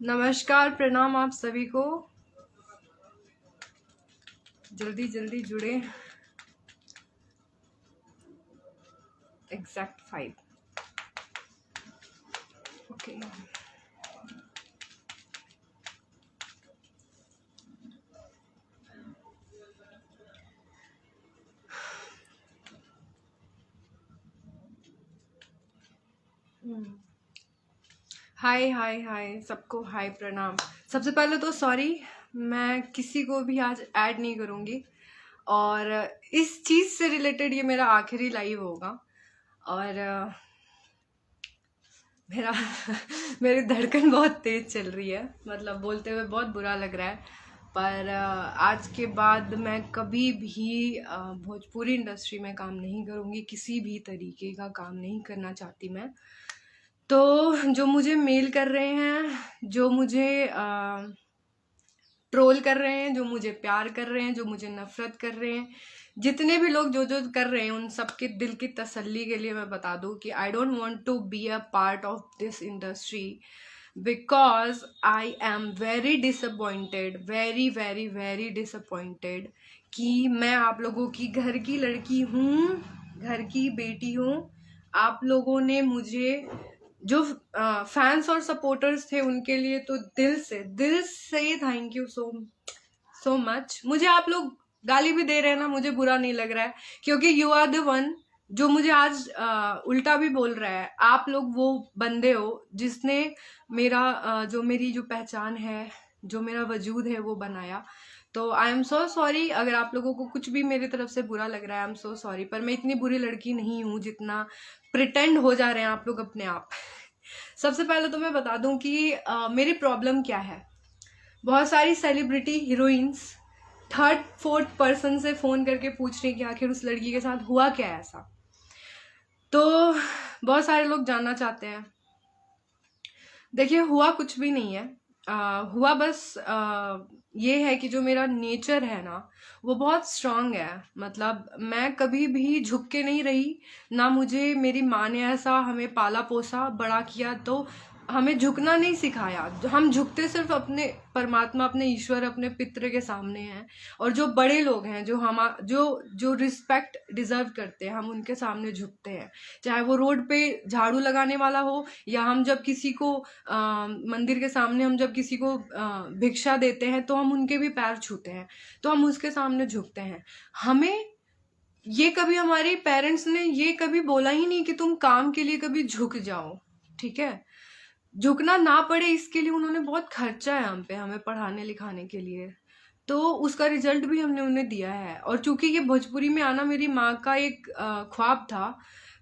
नमस्कार, प्रणाम आप सभी को। जल्दी जल्दी जुड़े। एग्जैक्ट 5। ओके। हाय हाय हाय सबको, हाय प्रणाम। सबसे पहले तो सॉरी, मैं किसी को भी आज ऐड नहीं करूँगी और इस चीज़ से रिलेटेड ये मेरा आखिरी लाइव होगा। और मेरा मेरी धड़कन बहुत तेज चल रही है, मतलब बोलते हुए बहुत बुरा लग रहा है। पर आज के बाद मैं कभी भी भोजपुरी इंडस्ट्री में काम नहीं करूँगी, किसी भी तरीके का काम नहीं करना चाहती मैं। तो जो मुझे मेल कर रहे हैं, जो मुझे ट्रोल कर रहे हैं, जो मुझे प्यार कर रहे हैं, जो मुझे नफरत कर रहे हैं, जितने भी लोग जो जो कर रहे हैं, उन सबके दिल की तसल्ली के लिए मैं बता दूं कि I don't want to be a part of this industry because I am very disappointed, very very very disappointed कि मैं आप लोगों की घर की लड़की हूँ, घर की बेटी हूँ। आप लोगों ने मुझे, जो फैंस और सपोर्टर्स थे, उनके लिए तो दिल से थैंक यू सो मच। मुझे आप लोग गाली भी दे रहे हैं ना, मुझे बुरा नहीं लग रहा है, क्योंकि यू आर द वन जो मुझे आज उल्टा भी बोल रहा है। आप लोग वो बंदे हो जिसने मेरा जो मेरी जो पहचान है, जो मेरा वजूद है, वो बनाया। तो आई एम सो सॉरी अगर आप लोगों को कुछ भी मेरी तरफ से बुरा लग रहा है। आई एम सो सॉरी, पर मैं इतनी बुरी लड़की नहीं हूँ जितना प्रिटेंड हो जा रहे हैं आप लोग अपने आप। सबसे पहले तो मैं बता दूं कि मेरी प्रॉब्लम क्या है। बहुत सारी celebrity heroines third fourth person से फोन करके पूछ रही कि आखिर उस लड़की के साथ हुआ क्या है ऐसा। तो बहुत सारे लोग जानना चाहते हैं। देखिए, हुआ कुछ भी नहीं है। हुआ बस ये है कि जो मेरा नेचर है ना, वो बहुत स्ट्रांग है। मतलब मैं कभी भी झुक के नहीं रही ना। मुझे मेरी माँ ने ऐसा हमें पाला पोसा बड़ा किया, तो हमें झुकना नहीं सिखाया। हम झुकते सिर्फ अपने परमात्मा, अपने ईश्वर, अपने पितृ के सामने हैं। और जो बड़े लोग हैं, जो रिस्पेक्ट डिजर्व करते हैं, हम उनके सामने झुकते हैं। चाहे वो रोड पे झाड़ू लगाने वाला हो, या हम जब किसी को मंदिर के सामने हम जब किसी को भिक्षा देते हैं, तो हम उनके भी पैर छूते हैं, तो हम उसके सामने झुकते हैं। हमें ये कभी, हमारे पेरेंट्स ने ये कभी बोला ही नहीं कि तुम काम के लिए कभी झुक जाओ, ठीक है। झुकना ना पड़े इसके लिए उन्होंने बहुत खर्चा है हम पे, हमें पढ़ाने लिखाने के लिए। तो उसका रिजल्ट भी हमने उन्हें दिया है। और चूंकि ये भोजपुरी में आना मेरी माँ का एक ख्वाब था,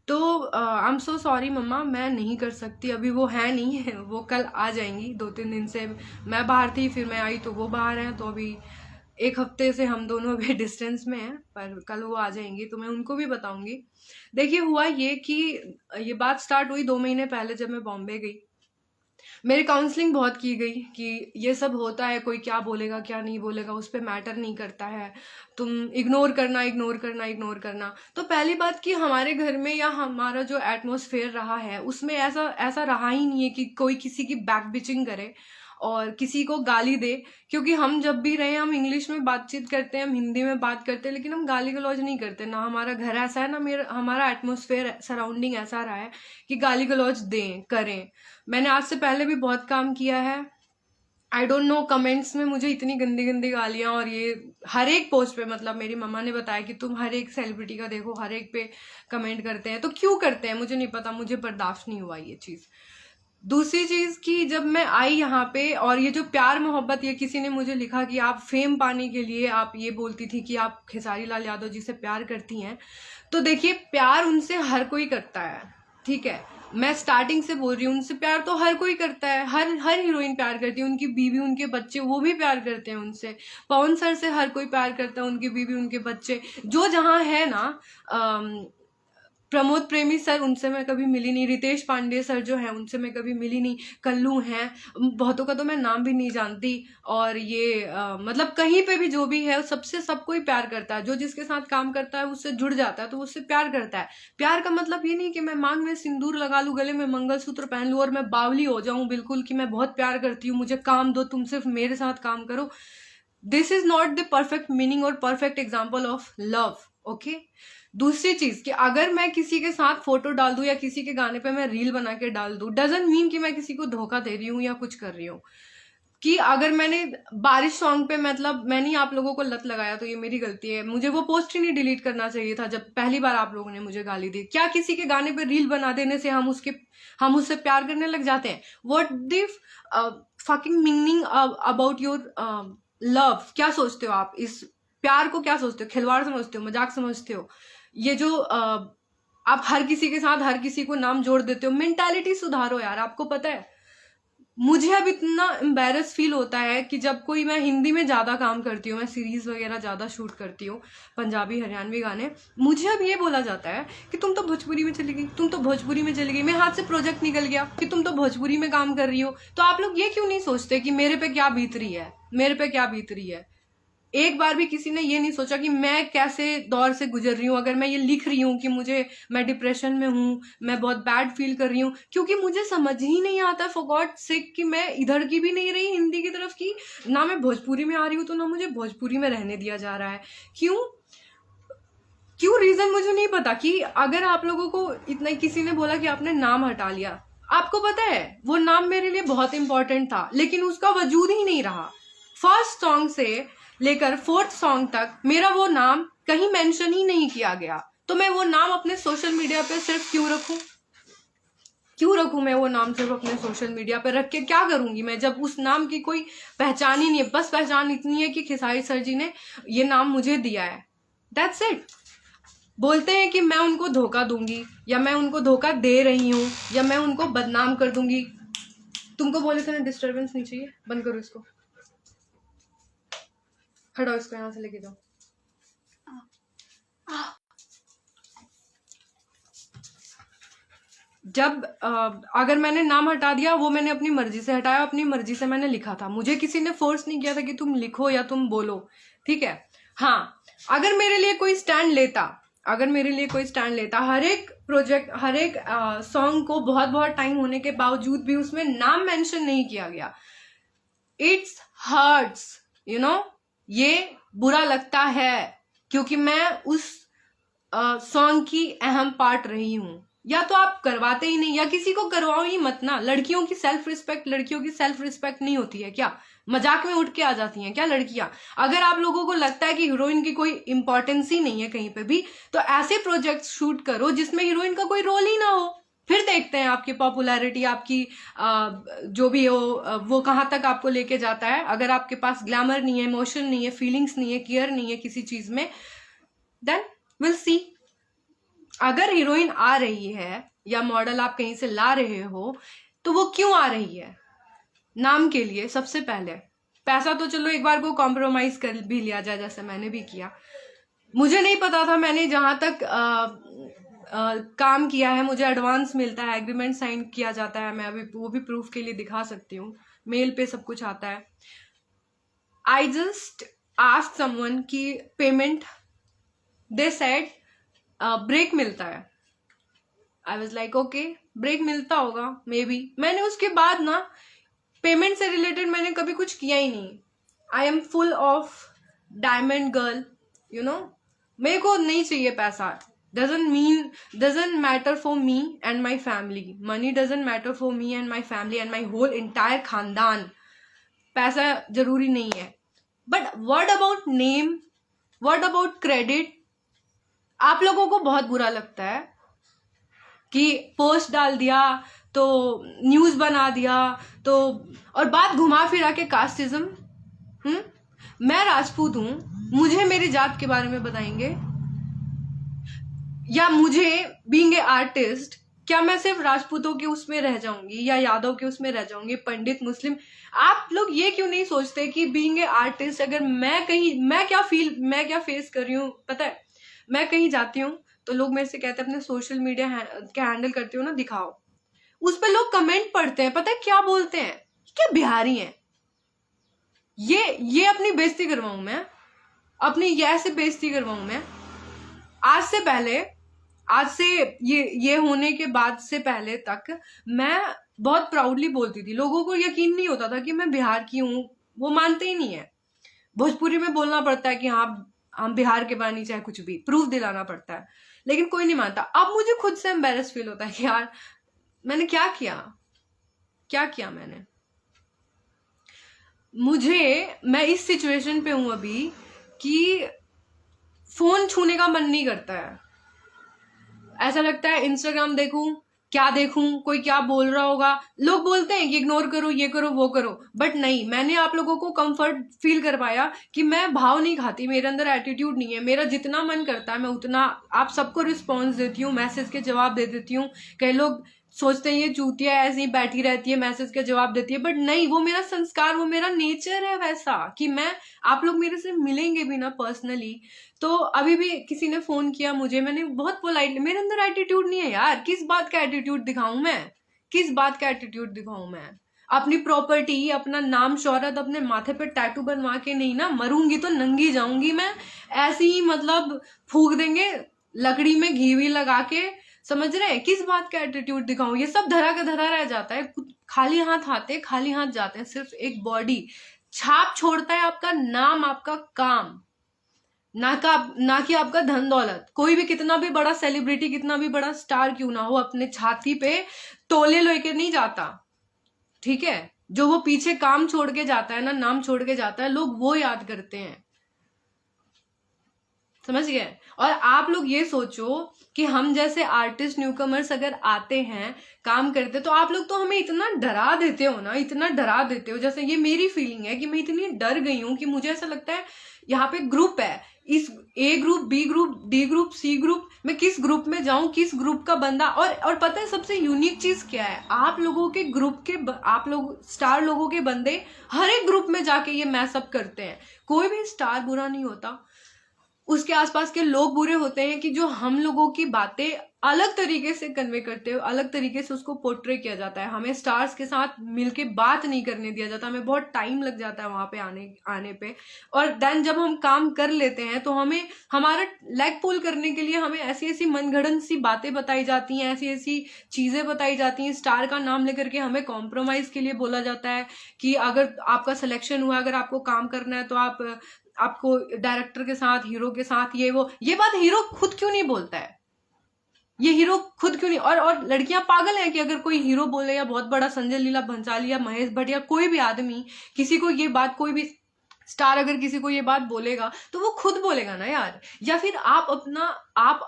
तो आई एम सो सॉरी मम्मा, मैं नहीं कर सकती। अभी वो है नहीं है, वो कल आ जाएंगी। 2-3 दिन से मैं बाहर थी, फिर मैं आई तो वो बाहर हैं, तो अभी 1 हफ्ते से हम दोनों अभी डिस्टेंस में हैं। पर कल वो आ जाएंगी तो मैं उनको भी बताऊंगी। देखिए, हुआ ये कि ये बात स्टार्ट हुई 2 महीने पहले, जब मैं बॉम्बे गई। मेरी काउंसलिंग बहुत की गई कि ये सब होता है, कोई क्या बोलेगा क्या नहीं बोलेगा उस पर मैटर नहीं करता है, तुम इग्नोर करना इग्नोर करना इग्नोर करना। तो पहली बात कि हमारे घर में या हमारा जो एटमॉस्फेयर रहा है, उसमें ऐसा ऐसा रहा ही नहीं है कि कोई किसी की बैक बिचिंग करे और किसी को गाली दे। क्योंकि हम जब भी रहे, हम इंग्लिश में बातचीत करते हैं, हम हिंदी में बात करते हैं, लेकिन हम गाली गलौज नहीं करते ना। हमारा घर ऐसा है ना, हमारा एटमॉस्फेयर सराउंडिंग ऐसा रहा है कि गाली गलौज दें करें। मैंने आज से पहले भी बहुत काम किया है। आई डोंट नो, कमेंट्स में मुझे इतनी गंदी गंदी गालियां, और ये हर एक पोस्ट पे, मतलब मेरी मम्मा ने बताया कि तुम हर एक सेलिब्रिटी का देखो, हर एक पे कमेंट करते हैं। तो क्यों करते हैं मुझे नहीं पता, मुझे बर्दाश्त नहीं हुआ ये चीज़। दूसरी चीज कि जब मैं आई यहाँ पे, और ये जो प्यार मोहब्बत, ये किसी ने मुझे लिखा कि आप फेम पाने के लिए आप ये बोलती थी कि आप खेसारी लाल यादव जी से प्यार करती हैं। तो देखिए, प्यार उनसे हर कोई करता है, ठीक है। मैं स्टार्टिंग से बोल रही हूँ, उनसे प्यार तो हर कोई करता है, हर हर हीरोइन प्यार करती है, उनकी बीवी उनके बच्चे वो भी प्यार करते हैं उनसे। पवन सर से हर कोई प्यार करता है, उनकी बीवी उनके बच्चे जो जहाँ है ना। प्रमोद प्रेमी सर, उनसे मैं कभी मिली नहीं। रितेश पांडे सर जो हैं उनसे मैं कभी मिली नहीं। कल्लू हैं, बहुतों का तो मैं नाम भी नहीं जानती। और ये मतलब कहीं पे भी जो भी है सबसे सब कोई प्यार करता है। जो जिसके साथ काम करता है उससे जुड़ जाता है तो उससे प्यार करता है। प्यार का मतलब ये नहीं कि मैं मांग में सिंदूर लगा लूं, गले में मंगलसूत्र पहन लूं और मैं बावली हो जाऊं बिल्कुल कि मैं बहुत प्यार करती हूँ, मुझे काम दो, तुम सिर्फ मेरे साथ काम करो। This is not the perfect meaning और perfect example of love. Okay, दूसरी चीज कि अगर मैं किसी के साथ फोटो डाल दूं या किसी के गाने पे मैं रील बना के डाल दूं, डजंट मीन कि मैं किसी को धोखा दे रही हूँ या कुछ कर रही हूँ। कि अगर मैंने बारिश सॉन्ग पे मतलब मैंने आप लोगों को लत लगाया तो ये मेरी गलती है। मुझे वो पोस्ट ही नहीं डिलीट करना चाहिए था जब पहली बार आप लोगों ने मुझे गाली दी। क्या किसी के गाने पे रील बना देने से हम उससे प्यार करने लग जाते हैं? What the fucking meaning about your love? क्या सोचते हो आप? इस प्यार को क्या सोचते हो? खिलवाड़ समझते हो? मजाक समझते हो? ये जो आप हर किसी के साथ हर किसी को नाम जोड़ देते हो, मेंटालिटी सुधारो यार। आपको पता है मुझे अब इतना एम्बेरस फील होता है कि जब कोई, मैं हिंदी में ज्यादा काम करती हूँ, मैं सीरीज वगैरह ज्यादा शूट करती हूँ, पंजाबी हरियाणवी गाने, मुझे अब ये बोला जाता है कि तुम तो भोजपुरी में चली गई, तुम तो भोजपुरी में चली गई। मेरे हाथ से प्रोजेक्ट निकल गया कि तुम तो भोजपुरी में काम कर रही हो। तो आप लोग ये क्यों नहीं सोचते कि मेरे पे क्या बीत रही है, मेरे पे क्या बीत रही है? एक बार भी किसी ने ये नहीं सोचा कि मैं कैसे दौर से गुजर रही हूँ। अगर मैं ये लिख रही हूँ कि मैं डिप्रेशन में हूँ, मैं बहुत बैड फील कर रही हूँ, क्योंकि मुझे समझ ही नहीं आता फॉर गॉड सेक कि मैं इधर की भी नहीं रही हिंदी की तरफ की, ना मैं भोजपुरी में आ रही हूँ, तो ना मुझे भोजपुरी में रहने दिया जा रहा है। क्यों रीजन मुझे नहीं पता। कि अगर आप लोगों को इतना, किसी ने बोला कि आपने नाम हटा लिया, आपको पता है वो नाम मेरे लिए बहुत इंपॉर्टेंट था लेकिन उसका वजूद ही नहीं रहा। फर्स्ट सॉन्ग से लेकर फोर्थ सॉन्ग तक मेरा वो नाम कहीं मेंशन ही नहीं किया गया। तो मैं वो नाम अपने सोशल मीडिया पे सिर्फ क्यों रखूं? मैं वो नाम सिर्फ अपने सोशल मीडिया पे रख के क्या करूंगी मैं, जब उस नाम की कोई पहचान ही नहीं है। बस पहचान इतनी है कि खेसारी सर जी ने ये नाम मुझे दिया है, दैट्स इट। बोलते हैं कि मैं उनको धोखा दूंगी या मैं उनको धोखा दे रही हूँ या मैं उनको बदनाम कर दूंगी। तुमको बोले थे ना डिस्टर्बेंस नहीं चाहिए, बंद करो इसको, हटाओ इसको, यहां से लेके जाओ। जब अगर मैंने नाम हटा दिया, वो मैंने अपनी मर्जी से हटाया, अपनी मर्जी से मैंने लिखा था, मुझे किसी ने फोर्स नहीं किया था कि तुम लिखो या तुम बोलो, ठीक है। हाँ, अगर मेरे लिए कोई स्टैंड लेता, हर एक प्रोजेक्ट, हर एक सॉन्ग को बहुत बहुत टाइम होने के बावजूद भी उसमें नाम मेंशन नहीं किया गया, इट्स हर्ट्स, यू नो, ये बुरा लगता है क्योंकि मैं उस सॉन्ग की अहम पार्ट रही हूं। या तो आप करवाते ही नहीं या किसी को करवाओ ही मत ना। लड़कियों की सेल्फ रिस्पेक्ट नहीं होती है क्या? मजाक में उठ के आ जाती हैं क्या लड़कियां? अगर आप लोगों को लगता है कि हीरोइन की कोई इंपॉर्टेंस ही नहीं है कहीं पे भी, तो ऐसे प्रोजेक्ट शूट करो जिसमें हीरोइन का कोई रोल ही ना हो। फिर देखते हैं आपकी पॉपुलैरिटी, आपकी जो भी हो वो कहाँ तक आपको लेके जाता है। अगर आपके पास ग्लैमर नहीं है, इमोशन नहीं है, फीलिंग्स नहीं है, केयर नहीं है किसी चीज में, देन विल सी। अगर हीरोइन आ रही है या मॉडल आप कहीं से ला रहे हो तो वो क्यों आ रही है? नाम के लिए। सबसे पहले पैसा तो चलो एक बार को कॉम्प्रोमाइज कर भी लिया जाए, जैसे मैंने भी किया। मुझे नहीं पता था, मैंने जहां तक काम किया है मुझे एडवांस मिलता है, एग्रीमेंट साइन किया जाता है। मैं अभी वो भी प्रूफ के लिए दिखा सकती हूँ, मेल पे सब कुछ आता है। आई जस्ट आस्क्ड समवन की पेमेंट, दे सेड ब्रेक मिलता है। I was like okay, break मिलता होगा मे बी। मैंने उसके बाद ना पेमेंट से रिलेटेड मैंने कभी कुछ किया ही नहीं। I am full of diamond girl, you know. मेरे को नहीं चाहिए पैसा, doesn't matter for me and my family. Money doesn't matter for me and my family and my whole entire खानदान। पैसा जरूरी नहीं है। But what about name, what about credit? आप लोगों को बहुत बुरा लगता है कि पोस्ट डाल दिया तो न्यूज बना दिया तो, और बात घुमा फिरा के कास्टिज्म। मैं राजपूत हूं, मुझे मेरी जात के बारे में बताएंगे या मुझे बीइंग ए आर्टिस्ट, क्या मैं सिर्फ राजपूतों के उसमें रह जाऊंगी या यादव के उसमें रह जाऊंगी, पंडित मुस्लिम? आप लोग ये क्यों नहीं सोचते कि बीइंग ए आर्टिस्ट अगर मैं क्या फेस कर रही हूँ? पता है, मैं कहीं जाती हूँ तो लोग मेरे से कहते हैं अपने सोशल मीडिया क्या हैंडल करते हो ना, दिखाओ। उस पर लोग कमेंट पढ़ते हैं, पता है क्या बोलते हैं? क्या बिहारी हैं ये अपनी बेइज्जती करवाऊं मैं? अपनी ये ऐसे बेइज्जती करवाऊं मैं? आज से ये होने के बाद से पहले तक मैं बहुत प्राउडली बोलती थी, लोगों को यकीन नहीं होता था कि मैं बिहार की हूँ, वो मानते ही नहीं है। भोजपुरी में बोलना पड़ता है कि हाँ हम बिहार के बानी, चाहे कुछ भी प्रूफ दिलाना पड़ता है, लेकिन कोई नहीं मानता। अब मुझे खुद से एम्बेरस फील होता है कि यार मैंने क्या किया मैंने। मैं इस सिचुएशन पे हूं अभी कि फोन छूने का मन नहीं करता है। ऐसा लगता है इंस्टाग्राम देखूं, क्या देखूं, कोई क्या बोल रहा होगा। लोग बोलते हैं कि इग्नोर करो, ये करो, वो करो, बट नहीं, मैंने आप लोगों को कंफर्ट फील करवाया कि मैं भाव नहीं खाती, मेरे अंदर एटीट्यूड नहीं है। मेरा जितना मन करता है मैं उतना आप सबको रिस्पॉन्स देती हूँ, मैसेज के जवाब दे देती हूँ। कई लोग सोचते हैं ये चूतिया ऐसे ही बैठी रहती है, मैसेज के जवाब देती है, बट नहीं, वो मेरा संस्कार, वो मेरा नेचर है वैसा कि मैं, आप लोग मेरे से मिलेंगे भी ना पर्सनली, तो अभी भी किसी ने फोन किया मुझे, मैंने बहुत पोलाइटली, मेरे अंदर एटीट्यूड नहीं है यार, किस बात का एटीट्यूड दिखाऊं मैं? अपनी प्रॉपर्टी, अपना नाम शोहरत अपने माथे पे टैटू बनवा के नहीं ना, मरूंगी तो नंगी जाऊंगी मैं, ऐसे ही मतलब फूक देंगे लकड़ी में घी भी लगा के, समझ रहे हैं? किस बात का एटीट्यूड दिखाऊं? ये सब धरा का धरा रह जाता है, खाली हाथ आते खाली हाथ जाते हैं। सिर्फ एक बॉडी छाप छोड़ता है, आपका नाम, आपका काम, ना कि आपका धन दौलत। कोई भी कितना भी बड़ा सेलिब्रिटी, कितना भी बड़ा स्टार क्यों ना हो, अपने छाती पे तोले लेके नहीं जाता, ठीक है? जो वो पीछे काम छोड़ के जाता है ना, नाम छोड़ के जाता है, लोग वो याद करते हैं, समझ गए? और आप लोग ये सोचो कि हम जैसे आर्टिस्ट न्यूकमर्स अगर आते हैं, काम करते, तो आप लोग तो हमें इतना डरा देते हो ना, इतना डरा देते हो। जैसे ये मेरी फीलिंग है कि मैं इतनी डर गई हूं कि मुझे ऐसा लगता है यहाँ पे ग्रुप है, इस A group, B group, D group, C group, मैं किस ग्रुप में जाऊं, किस ग्रुप का बंदा। और पता है सबसे यूनिक चीज क्या है? आप लोगों के ग्रुप के, आप लोग स्टार लोगों के बंदे हर एक ग्रुप में जाके ये मैसअप करते हैं। कोई भी स्टार बुरा नहीं होता, उसके आसपास के लोग बुरे होते हैं कि जो हम लोगों की बातें अलग तरीके से कन्वे करते हो, अलग तरीके से उसको पोर्ट्रे किया जाता है। हमें स्टार्स के साथ मिलके बात नहीं करने दिया जाता, हमें बहुत टाइम लग जाता है वहां पे आने पे। और देन जब हम काम कर लेते हैं तो हमें हमारा लेग पुल करने के लिए हमें ऐसी ऐसी मनगढ़ंत सी बातें बताई जाती हैं, ऐसी ऐसी चीजें बताई जाती हैं। स्टार का नाम लेकर के हमें कॉम्प्रोमाइज के लिए बोला जाता है कि अगर आपका सिलेक्शन हुआ, अगर आपको काम करना है, तो आपको डायरेक्टर के साथ, हीरो के साथ, ये बात हीरो खुद क्यों नहीं बोलता है? ये हीरो खुद क्यों नहीं? और लड़कियां पागल हैं कि अगर कोई हीरो बोले, या बहुत बड़ा संजय लीला भंसाली या महेश भट्ट या कोई भी आदमी किसी को ये बात, कोई भी स्टार अगर किसी को ये बात बोलेगा तो वो खुद बोलेगा ना यार। या फिर आप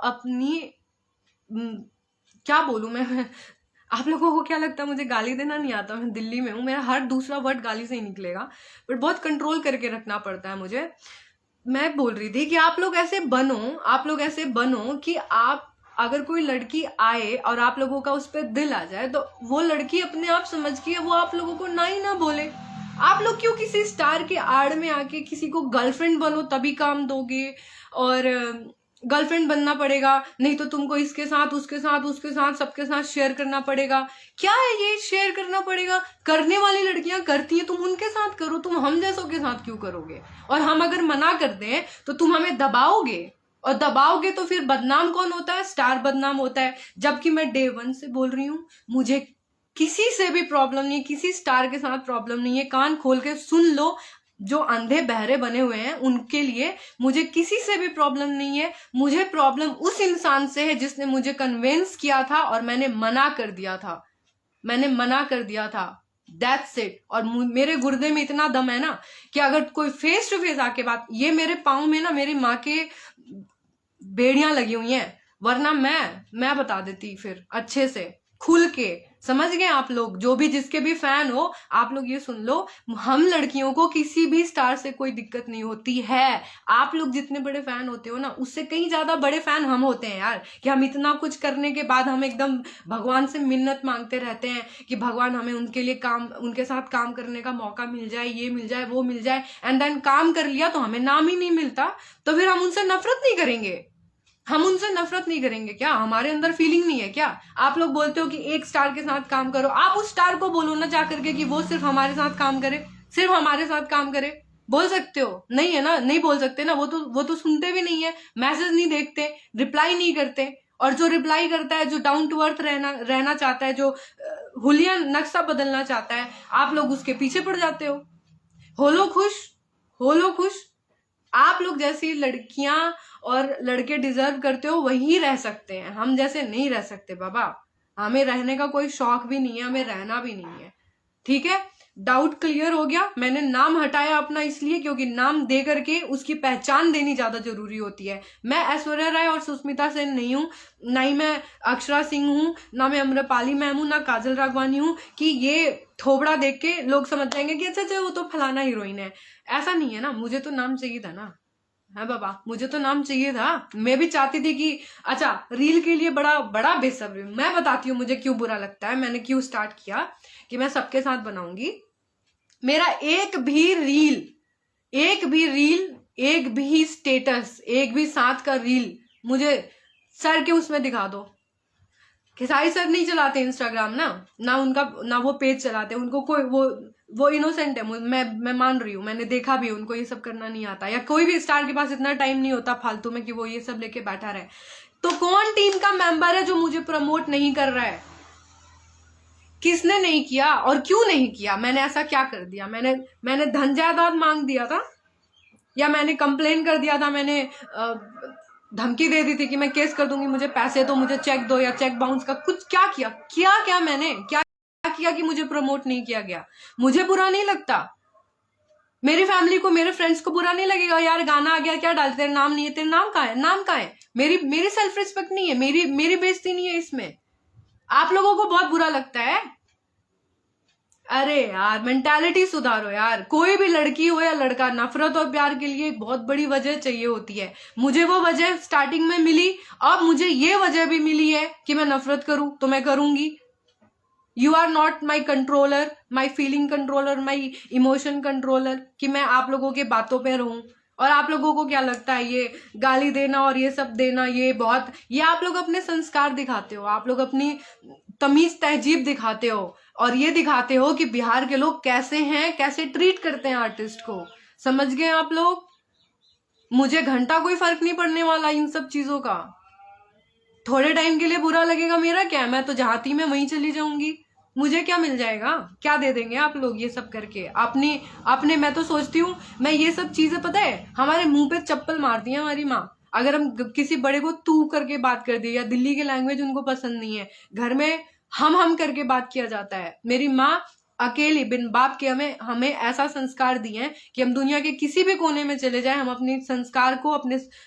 अपनी क्या बोलूं मैं आप लोगों को क्या लगता है मुझे गाली देना नहीं आता? मैं दिल्ली में हूँ, मेरा हर दूसरा वर्ड गाली से ही निकलेगा, बट बहुत कंट्रोल करके रखना पड़ता है मुझे। मैं बोल रही थी कि आप लोग ऐसे बनो कि आप, अगर कोई लड़की आए और आप लोगों का उस पर दिल आ जाए, तो वो लड़की अपने आप समझ के वो आप लोगों को ना ही ना बोले। आप लोग क्यों किसी स्टार के आड़ में आके किसी को गर्लफ्रेंड बनो तभी काम दोगे, और गर्लफ्रेंड बनना पड़ेगा, नहीं तो तुमको इसके साथ, उसके साथ, सबके साथ शेयर करना पड़ेगा। क्या है ये शेयर करना पड़ेगा? करने वाली लड़कियां करती हैं, तुम उनके साथ करो, तुम हम जैसों के साथ क्यों करोगे? और हम अगर मना कर दें तो तुम हमें दबाओगे, और दबाओगे तो फिर बदनाम कौन होता है? स्टार बदनाम होता है। जबकि मैं डे 1 से बोल रही हूँ, मुझे किसी से भी प्रॉब्लम नहीं है, किसी स्टार के साथ प्रॉब्लम नहीं है। कान खोल के सुन लो, जो अंधे बहरे बने हुए हैं उनके लिए, मुझे किसी से भी प्रॉब्लम नहीं है। मुझे प्रॉब्लम उस इंसान से है जिसने मुझे कन्विंस किया था और मैंने मना कर दिया था। That's it. और मेरे गुर्दे में इतना दम है ना कि अगर कोई फेस टू फेस आके बात, ये मेरे पाँव में ना मेरी माँ के बेड़ियां लगी हुई हैं, वरना मैं बता देती फिर अच्छे से, खुल के। समझ गए आप लोग? जो भी, जिसके भी फैन हो, आप लोग ये सुन लो, हम लड़कियों को किसी भी स्टार से कोई दिक्कत नहीं होती है। आप लोग जितने बड़े फैन होते हो ना, उससे कहीं ज्यादा बड़े फैन हम होते हैं यार, कि हम इतना कुछ करने के बाद हम एकदम भगवान से मिन्नत मांगते रहते हैं कि भगवान हमें उनके साथ काम करने का मौका मिल जाए, ये मिल जाए, वो मिल जाए। एंड देन काम कर लिया तो हमें नाम ही नहीं मिलता, तो फिर हम उनसे नफरत नहीं करेंगे? हम उनसे नफरत नहीं करेंगे क्या? हमारे अंदर फीलिंग नहीं है क्या? आप लोग बोलते हो कि एक स्टार के साथ काम करो, आप उस स्टार को बोलो ना जा करके कि वो सिर्फ हमारे साथ काम करे, सिर्फ हमारे साथ काम करे। बोल सकते हो? नहीं है ना, नहीं बोल सकते ना। वो तो सुनते भी नहीं है, मैसेज नहीं देखते, रिप्लाई नहीं करते। और जो रिप्लाई करता है, जो डाउन टू अर्थ रहना चाहता है, जो हुलिया नक्शा बदलना चाहता है, आप लोग उसके पीछे पड़ जाते हो लो खुश, हो लो खुश। आप लोग जैसी लड़कियां और लड़के डिजर्व करते हो वही रह सकते हैं, हम जैसे नहीं रह सकते बाबा। हमें रहने का कोई शौक भी नहीं है, हमें रहना भी नहीं है, ठीक है? डाउट क्लियर हो गया। मैंने नाम हटाया अपना इसलिए क्योंकि नाम दे करके उसकी पहचान देनी ज्यादा जरूरी होती है। मैं ऐश्वर्या राय और सुष्मिता सेन नहीं हूं, ना ही मैं अक्षरा सिंह हूं, ना मैं अम्रपाली मैम हूं, ना काजल राघवानी हूं कि ये थोबड़ा देख के लोग समझ जाएंगे कि अच्छा अच्छा वो तो फलाना हीरोइन है। ऐसा नहीं है ना। मुझे तो नाम चाहिए था ना, है बाबा, मुझे तो नाम चाहिए था। मैं भी चाहती थी कि अच्छा रील के लिए बड़ा बड़ा बेसब्र। मैं बताती हूँ मुझे क्यों बुरा लगता है, मैंने क्यों स्टार्ट किया कि मैं सबके साथ बनाऊंगी। मेरा एक भी रील, एक भी स्टेटस, एक भी साथ का रील मुझे सर के उसमें दिखा दो। खेसारी सर नहीं चलाते इंस्टाग्राम ना उनका, ना वो पेज चलाते, उनको कोई वो इनोसेंट है। मैं मान रही हूँ, मैंने देखा भी, उनको ये सब करना नहीं आता, या कोई भी स्टार के पास इतना टाइम नहीं होता फालतू में कि वो ये सब लेके बैठा रहे। तो कौन टीम का मेंबर है जो मुझे प्रमोट नहीं कर रहा है? किसने नहीं किया और क्यों नहीं किया? मैंने ऐसा क्या कर दिया? मैंने धन जायदाद मांग दिया था, या मैंने कंप्लेन कर दिया था, मैंने धमकी दे दी थी कि मैं केस कर दूंगी, मुझे पैसे दो, मुझे चेक दो, या चेक बाउंस का कुछ क्या किया मैंने क्या किया कि मुझे प्रमोट नहीं किया गया? मुझे बुरा नहीं लगता, मेरी फैमिली को, मेरे फ्रेंड्स को बुरा नहीं लगेगा यार गाना आ गया क्या डालते, तेरा नाम नहीं है, तेरा नाम कहाँ है, नाम कहाँ है? मेरी सेल्फ रिस्पेक्ट नहीं है, मेरी बेइज्जती नहीं है इसमें। आप लोगों को बहुत बुरा लगता है। अरे यार मेंटालिटी सुधारो यार। कोई भी लड़की हो या लड़का, नफरत और प्यार के लिए एक बहुत बड़ी वजह चाहिए होती है। मुझे वो वजह स्टार्टिंग में मिली, अब मुझे ये वजह भी मिली है कि मैं नफरत करूं तो मैं करूंगी। You are not my controller, my feeling controller, my emotion controller, कि मैं आप लोगों के बातों पे रहूं। और आप लोगों को क्या लगता है ये गाली देना और ये सब देना, ये आप लोग अपने संस्कार दिखाते हो, आप लोग अपनी तमीज तहजीब दिखाते हो, और ये दिखाते हो कि बिहार के लोग कैसे हैं, कैसे ट्रीट करते हैं आर्टिस्ट को। समझ गए आप लोग? मुझे घंटा कोई फर्क नहीं पड़ने वाला इन सब चीजों का। थोड़े टाइम के लिए बुरा लगेगा, मेरा क्या, मैं तो जहां थी मैं वहीं चली जाऊंगी। मुझे क्या मिल जाएगा, क्या दे देंगे आप लोग ये सब करके अपने मैं तो सोचती हूँ, मैं ये सब चीजें, पता है हमारे मुंह पे चप्पल मारती है हमारी माँ अगर हम किसी बड़े को तू करके बात कर दिए, या दिल्ली की लैंग्वेज उनको पसंद नहीं है, घर में हम करके बात किया जाता है। मेरी माँ अकेली बिन बाप के हमें ऐसा संस्कार दिए हैं कि हम दुनिया के किसी भी कोने में चले जाए, हम अपने संस्कार को,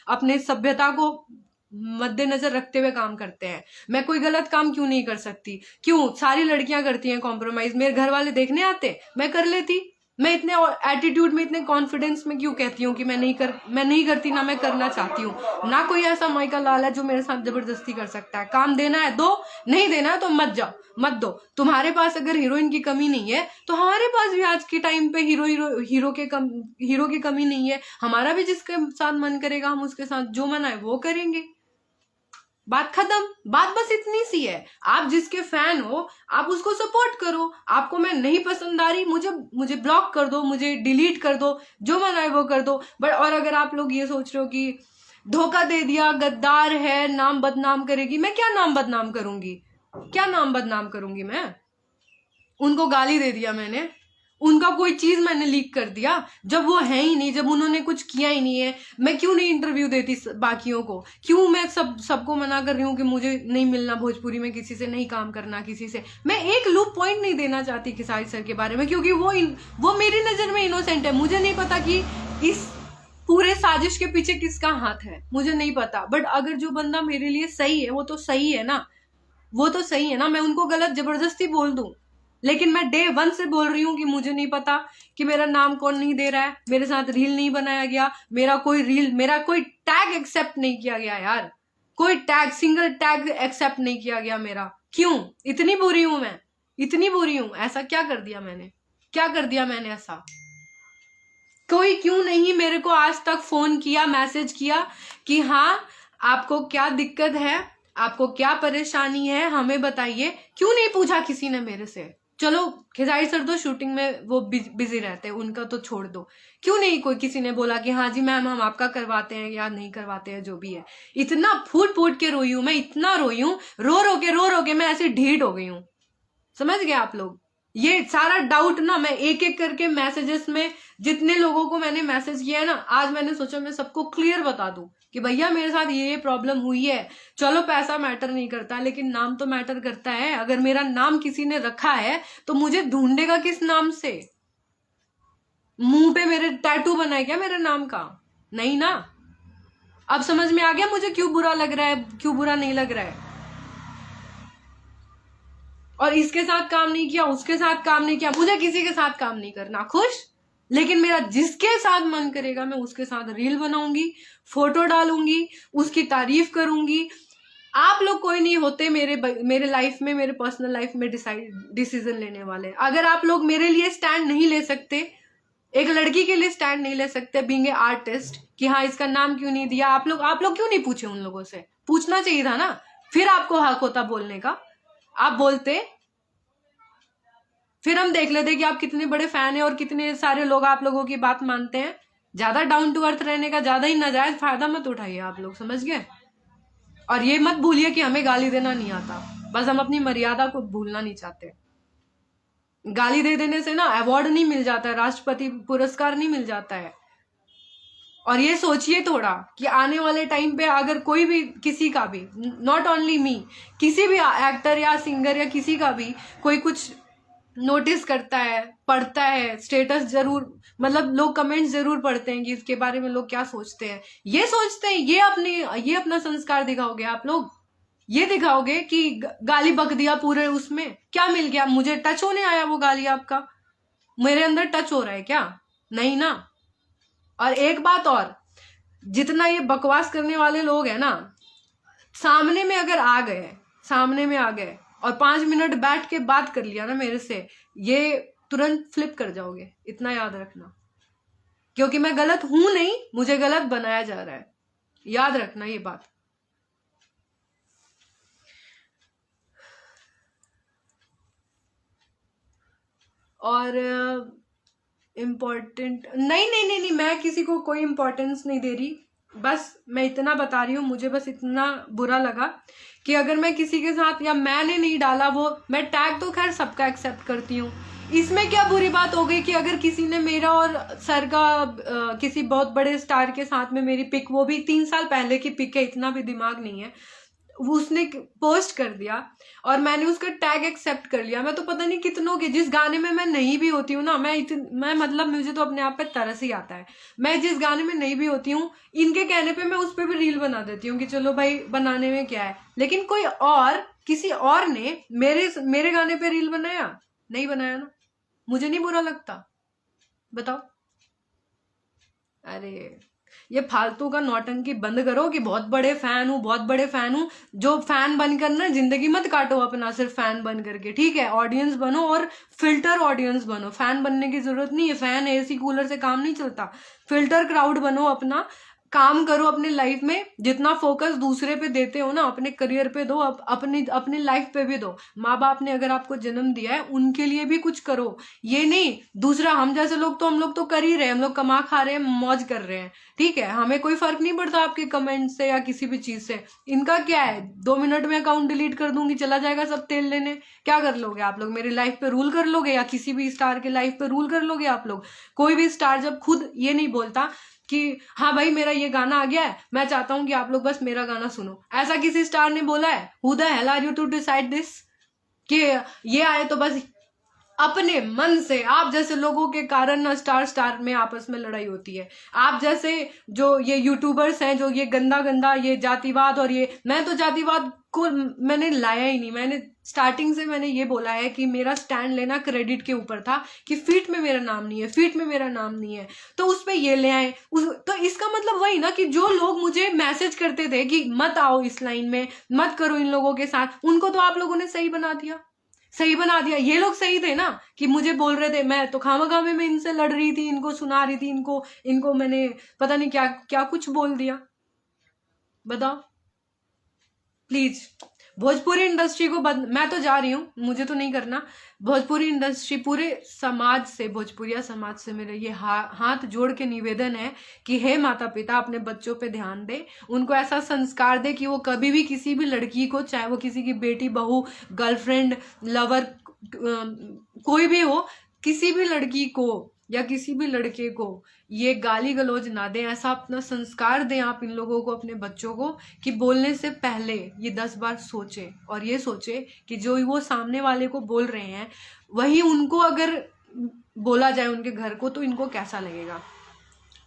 अपने सभ्यता को मद्देनजर रखते हुए काम करते हैं। मैं कोई गलत काम क्यों नहीं कर सकती? क्यों सारी लड़कियां करती हैं कॉम्प्रोमाइज? मेरे घर वाले देखने आते, मैं कर लेती। मैं इतने एटीट्यूड में, इतने कॉन्फिडेंस में क्यों कहती हूँ कि मैं नहीं करती, ना मैं करना चाहती हूँ। ना कोई ऐसा माइका लाल है जो मेरे साथ जबरदस्ती कर सकता है। काम देना है दो, नहीं देना है तो मत जाओ, मत दो। तुम्हारे पास अगर हीरोइन की कमी नहीं है तो हमारे पास भी आज के टाइम पे हीरो की कमी नहीं है। हमारा भी जिसके साथ मन करेगा हम उसके साथ जो मन आए वो करेंगे। बात खत्म। बात बस इतनी सी है। आप जिसके फैन हो आप उसको सपोर्ट करो। आपको मैं नहीं पसंद आ रही, मुझे ब्लॉक कर दो, मुझे डिलीट कर दो, जो मन आए वो कर दो। बट और अगर आप लोग ये सोच रहे हो कि धोखा दे दिया, गद्दार है, नाम बदनाम करेगी, मैं क्या नाम बदनाम करूंगी? क्या नाम बदनाम करूंगी मैं? उनको गाली दे दिया मैंने, उनका कोई चीज मैंने लीक कर दिया, जब वो है ही नहीं, जब उन्होंने कुछ किया ही नहीं है। मैं क्यों नहीं इंटरव्यू देती बाकियों को? क्यों मैं सबको मना कर रही हूँ कि मुझे नहीं मिलना भोजपुरी में, किसी से नहीं काम करना, किसी से। मैं एक लूप पॉइंट नहीं देना चाहती खेसारी सर के बारे में, क्योंकि वो मेरी नजर में इनोसेंट है। मुझे नहीं पता कि इस पूरे साजिश के पीछे किसका हाथ है, मुझे नहीं पता। बट अगर जो बंदा मेरे लिए सही है वो तो सही है ना, वो तो सही है ना। मैं उनको गलत जबरदस्ती बोल दूं, लेकिन मैं डे 1 से बोल रही हूँ कि मुझे नहीं पता कि मेरा नाम कौन नहीं दे रहा है, मेरे साथ रील नहीं बनाया गया, मेरा कोई टैग एक्सेप्ट नहीं किया गया यार, कोई टैग, सिंगल टैग एक्सेप्ट नहीं किया गया मेरा। क्यों? इतनी बुरी हूं मैं, इतनी बुरी हूं? ऐसा क्या कर दिया मैंने, क्या कर दिया मैंने ऐसा? कोई क्यों नहीं मेरे को आज तक फोन किया, मैसेज किया कि हाँ आपको क्या दिक्कत है, आपको क्या परेशानी है, हमें बताइए। क्यों नहीं पूछा किसी ने मेरे से? चलो खेसारी सर तो शूटिंग में वो बिजी रहते हैं, उनका तो छोड़ दो। क्यों नहीं कोई किसी ने बोला कि हाँ जी मैम हम आपका करवाते हैं या नहीं करवाते हैं, जो भी है। इतना फूट फूट के रोई हूं मैं, इतना रोई हूं, रो रो के मैं ऐसे ढीठ हो गई हूं। समझ गए आप लोग? ये सारा डाउट ना मैं एक एक करके मैसेजेस में जितने लोगों को मैंने मैसेज किया है ना, आज मैंने सोचा मैं सबको क्लियर बता दूं कि भैया मेरे साथ ये प्रॉब्लम हुई है। चलो पैसा मैटर नहीं करता, लेकिन नाम तो मैटर करता है। अगर मेरा नाम किसी ने रखा है तो मुझे ढूंढेगा किस नाम से? मुंह पे मेरे टैटू बनाए क्या मेरे नाम का? नहीं ना। अब समझ में आ गया मुझे क्यों बुरा लग रहा है, क्यों बुरा नहीं लग रहा है। और इसके साथ काम नहीं किया, उसके साथ काम नहीं किया, मुझे किसी के साथ काम नहीं करना, खुश। लेकिन मेरा जिसके साथ मन करेगा मैं उसके साथ रील बनाऊंगी, फोटो डालूंगी, उसकी तारीफ करूंगी। आप लोग कोई नहीं होते मेरे लाइफ में, मेरे पर्सनल लाइफ में डिसीजन लेने वाले। अगर आप लोग मेरे लिए स्टैंड नहीं ले सकते, एक लड़की के लिए स्टैंड नहीं ले सकते बीइंग ए आर्टिस्ट, कि हाँ इसका नाम क्यों नहीं दिया, आप लोग क्यों नहीं पूछे? उन लोगों से पूछना चाहिए था ना, फिर आपको हक होता बोलने का। आप बोलते, फिर हम देख लेते कि आप कितने बड़े फैन हैं और कितने सारे लोग आप लोगों की बात मानते हैं। ज्यादा डाउन टू अर्थ रहने का ज्यादा ही नाजायज फायदा मत उठाइए आप लोग, समझ गए? और ये मत भूलिए कि हमें गाली देना नहीं आता, बस हम अपनी मर्यादा को भूलना नहीं चाहते। गाली दे देने से ना अवार्ड नहीं मिल जाता है, राष्ट्रपति पुरस्कार नहीं मिल जाता है। और ये सोचिए थोड़ा कि आने वाले टाइम पे अगर कोई भी, किसी का भी, नॉट ओनली मी, किसी भी एक्टर या सिंगर या किसी का भी कोई कुछ नोटिस करता है, पढ़ता है, स्टेटस जरूर, मतलब लोग कमेंट्स जरूर पढ़ते हैं कि इसके बारे में लोग क्या सोचते हैं। ये सोचते हैं, ये अपना संस्कार दिखाओगे आप लोग? ये दिखाओगे कि गाली बक दिया पूरे, उसमें क्या मिल गया? मुझे टच होने आया वो गाली आपका? मेरे अंदर टच हो रहा है क्या? नहीं ना। और एक बात और, जितना ये बकवास करने वाले लोग हैं ना, सामने में अगर आ गए, सामने में आ गए और 5 मिनट बैठ के बात कर लिया ना मेरे से, ये तुरंत फ्लिप कर जाओगे, इतना याद रखना। क्योंकि मैं गलत हूं नहीं, मुझे गलत बनाया जा रहा है, याद रखना ये बात। और इम्पोर्टेंट नहीं, मैं किसी को कोई इम्पोर्टेंस नहीं दे रही, बस मैं इतना बता रही हूँ। मुझे बस इतना बुरा लगा कि अगर मैं किसी के साथ, या मैंने नहीं डाला वो, मैं टैग तो खैर सबका एक्सेप्ट करती हूँ, इसमें क्या बुरी बात हो गई कि अगर किसी ने मेरा और सर का किसी बहुत बड़े स्टार के साथ में मेरी पिक, वो भी 3 साल पहले की पिक है, इतना भी दिमाग नहीं है, उसने पोस्ट कर दिया और मैंने उसका टैग एक्सेप्ट कर लिया। मैं तो पता नहीं कितनों के, जिस गाने में मैं नहीं भी होती हूँ ना, मैं मतलब मुझे तो अपने आप पे तरस ही आता है। मैं जिस गाने में नहीं भी होती हूँ, इनके कहने पे मैं उस पर भी रील बना देती हूँ कि चलो भाई बनाने में क्या है। लेकिन कोई और, किसी और ने मेरे गाने पे रील बनाया, नहीं बनाया ना, मुझे नहीं बुरा लगता, बताओ? अरे ये फालतू का नौटंकी बंद करो कि बहुत बड़े फैन हूँ, बहुत बड़े फैन हूँ। जो फैन बनकर ना जिंदगी मत काटो अपना सिर्फ फैन बन करके, ठीक है? ऑडियंस बनो और फिल्टर ऑडियंस बनो। फैन बनने की जरूरत नहीं है, फैन एसी कूलर से काम नहीं चलता। फिल्टर क्राउड बनो, अपना काम करो अपने लाइफ में। जितना फोकस दूसरे पे देते हो ना, अपने करियर पे दो, अपनी लाइफ पे भी दो। माँ बाप ने अगर आपको जन्म दिया है, उनके लिए भी कुछ करो। ये नहीं दूसरा, हम जैसे लोग तो, हम लोग तो कर ही रहे हैं, हम लोग कमा खा रहे हैं, मौज कर रहे हैं, ठीक है? हमें कोई फर्क नहीं पड़ता आपके कमेंट से या किसी भी चीज से। इनका क्या है, 2 मिनट में अकाउंट डिलीट कर दूंगी, चला जाएगा सब तेल लेने। क्या कर लोगे आप लोग? मेरी लाइफ पे रूल कर लोगे या किसी भी स्टार के लाइफ पे रूल कर लोगे आप लोग? कोई भी स्टार जब खुद ये नहीं बोलता कि हाँ भाई मेरा ये गाना आ गया है, मैं चाहता हूं कि आप लोग बस मेरा गाना सुनो, ऐसा किसी स्टार ने बोला है? Who the hell are you to decide this कि ये आए तो बस अपने मन से? आप जैसे लोगों के कारण ना स्टार में आपस में लड़ाई होती है। आप जैसे जो ये यूट्यूबर्स हैं, जो ये गंदा गंदा ये जातिवाद, और ये, मैं तो जातिवाद को मैंने लाया ही नहीं। मैंने स्टार्टिंग से मैंने ये बोला है कि मेरा स्टैंड लेना क्रेडिट के ऊपर था, कि फीट में मेरा नाम नहीं है, फीट में मेरा नाम नहीं है, तो उस पर ये ले आए। तो इसका मतलब वही ना कि जो लोग मुझे मैसेज करते थे कि मत आओ इस लाइन में, मत करो इन लोगों के साथ, उनको तो आप लोगों ने सही बना दिया, सही बना दिया। ये लोग सही थे ना कि मुझे बोल रहे थे, मैं तो खामखामे में इनसे लड़ रही थी, इनको सुना रही थी, इनको मैंने पता नहीं क्या क्या कुछ बोल दिया, बताओ? प्लीज भोजपुरी इंडस्ट्री को मैं तो जा रही हूँ, मुझे तो नहीं करना। भोजपुरी इंडस्ट्री, पूरे समाज से, भोजपुरिया समाज से मेरा ये हाथ जोड़ के निवेदन है कि हे माता पिता अपने बच्चों पे ध्यान दे, उनको ऐसा संस्कार दे कि वो कभी भी किसी भी लड़की को, चाहे वो किसी की बेटी, बहू, गर्लफ्रेंड, लवर, कोई भी हो, किसी भी लड़की को या किसी भी लड़के को ये गाली गलौज ना दें। ऐसा अपना संस्कार दें आप इन लोगों को, अपने बच्चों को, कि बोलने से पहले ये 10 बार सोचे, और ये सोचे कि जो वो सामने वाले को बोल रहे हैं वही उनको अगर बोला जाए उनके घर को तो इनको कैसा लगेगा।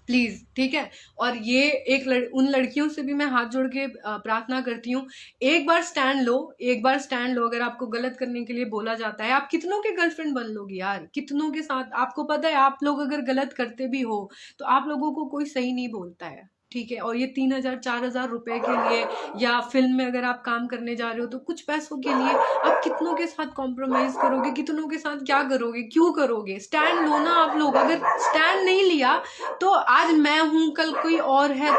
प्लीज, ठीक है। और ये उन लड़कियों से भी मैं हाथ जोड़ के प्रार्थना करती हूँ, एक बार स्टैंड लो, एक बार स्टैंड लो। अगर आपको गलत करने के लिए बोला जाता है, आप कितनों के गर्लफ्रेंड बन लोगे यार, कितनों के साथ। आपको पता है आप लोग अगर गलत करते भी हो तो आप लोगों को कोई सही नहीं बोलता है, ठीक है। और ये 3,000 4,000 रुपए के लिए, या फिल्म में अगर आप काम करने जा रहे हो तो कुछ पैसों के लिए आप कितनों के साथ कॉम्प्रोमाइज करोगे, कितनों के साथ क्या करोगे, क्यों करोगे। स्टैंड लो ना आप लोग। अगर स्टैंड नहीं लिया तो आज मैं हूं, कल कोई और है,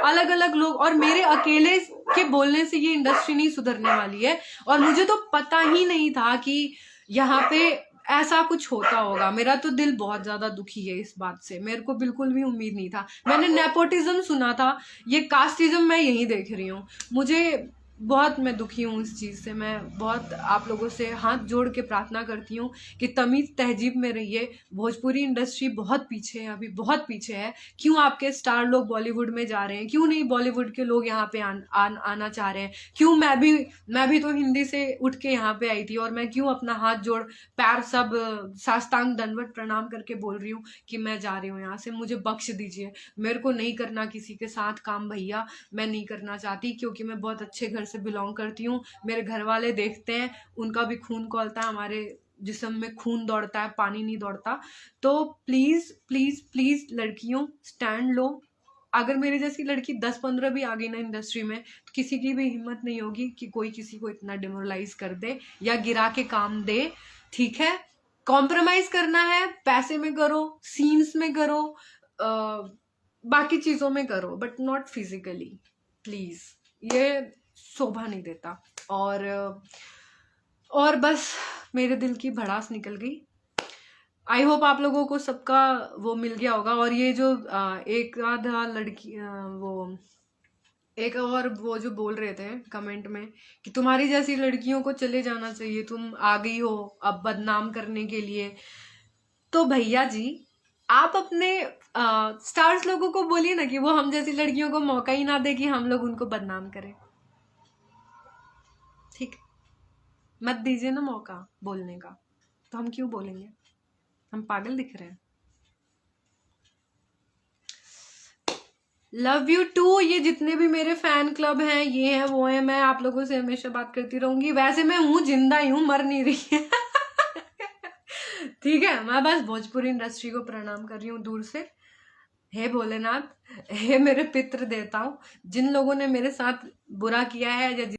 अलग अलग लोग, और मेरे अकेले के बोलने से ये इंडस्ट्री नहीं सुधरने वाली है। और मुझे तो पता ही नहीं था कि यहाँ पे ऐसा कुछ होता होगा। मेरा तो दिल बहुत ज्यादा दुखी है इस बात से, मेरे को बिल्कुल भी उम्मीद नहीं था। मैंने नेपोटिज्म सुना था, ये कास्टिज्म मैं यही देख रही हूँ। मुझे बहुत, मैं दुखी हूँ इस चीज़ से। मैं बहुत आप लोगों से हाथ जोड़ के प्रार्थना करती हूँ कि तमीज़ तहजीब में रहिए। भोजपुरी इंडस्ट्री बहुत पीछे है, अभी बहुत पीछे है। क्यों आपके स्टार लोग बॉलीवुड में जा रहे हैं, क्यों नहीं बॉलीवुड के लोग यहाँ पे आना चाह रहे हैं। क्यों मैं भी तो हिंदी से उठ के यहाँ पे आई थी, और मैं क्यों अपना हाथ जोड़, पैर सब साष्टांग दंडवत प्रणाम करके बोल रही हूँ कि मैं जा रही हूँ यहाँ से, मुझे बख्श दीजिए। मेरे को नहीं करना किसी के साथ काम भैया, मैं नहीं करना चाहती, क्योंकि मैं बहुत अच्छे घर से बिलोंग करती हूँ। मेरे घर वाले देखते हैं, उनका भी खून खौलता है, हमारे जिस्म में खून दौड़ता है, पानी नहीं दौड़ता। तो प्लीज प्लीज प्लीज लड़कियों, स्टैंड लो। अगर मेरी जैसी लड़की 10-15 भी आ गई ना इंडस्ट्री में, तो किसी की भी हिम्मत नहीं होगी कि कोई किसी को इतना डिमोरलाइज कर दे या गिरा के काम दे, ठीक है। कॉम्प्रोमाइज करना है, पैसे में करो, सीन्स में करो, बाकी चीजों में करो, बट नॉट फिजिकली, प्लीज। ये शोभा नहीं देता। और बस मेरे दिल की भड़ास निकल गई। आई होप आप लोगों को सबका वो मिल गया होगा। और ये जो एक आधा लड़की, एक और वो जो बोल रहे थे कमेंट में कि तुम्हारी जैसी लड़कियों को चले जाना चाहिए, तुम आ गई हो अब बदनाम करने के लिए। तो भैया जी, आप अपने स्टार्स लोगों को बोलिए ना कि वो हम जैसी लड़कियों को मौका ही ना दे कि हम लोग उनको बदनाम करें, ठीक। मत दीजिए ना मौका बोलने का, तो हम क्यों बोलेंगे, हम पागल दिख रहे हैं। Love you too. ये जितने भी मेरे फैन क्लब हैं, ये है वो है, मैं आप लोगों से हमेशा बात करती रहूंगी। वैसे मैं हूँ, जिंदा ही हूँ, मर नहीं रही है ठीक है। मैं बस भोजपुरी इंडस्ट्री को प्रणाम कर रही हूँ दूर से। हे भोलेनाथ, हे मेरे पितृ देवताओं, जिन लोगों ने मेरे साथ बुरा किया है या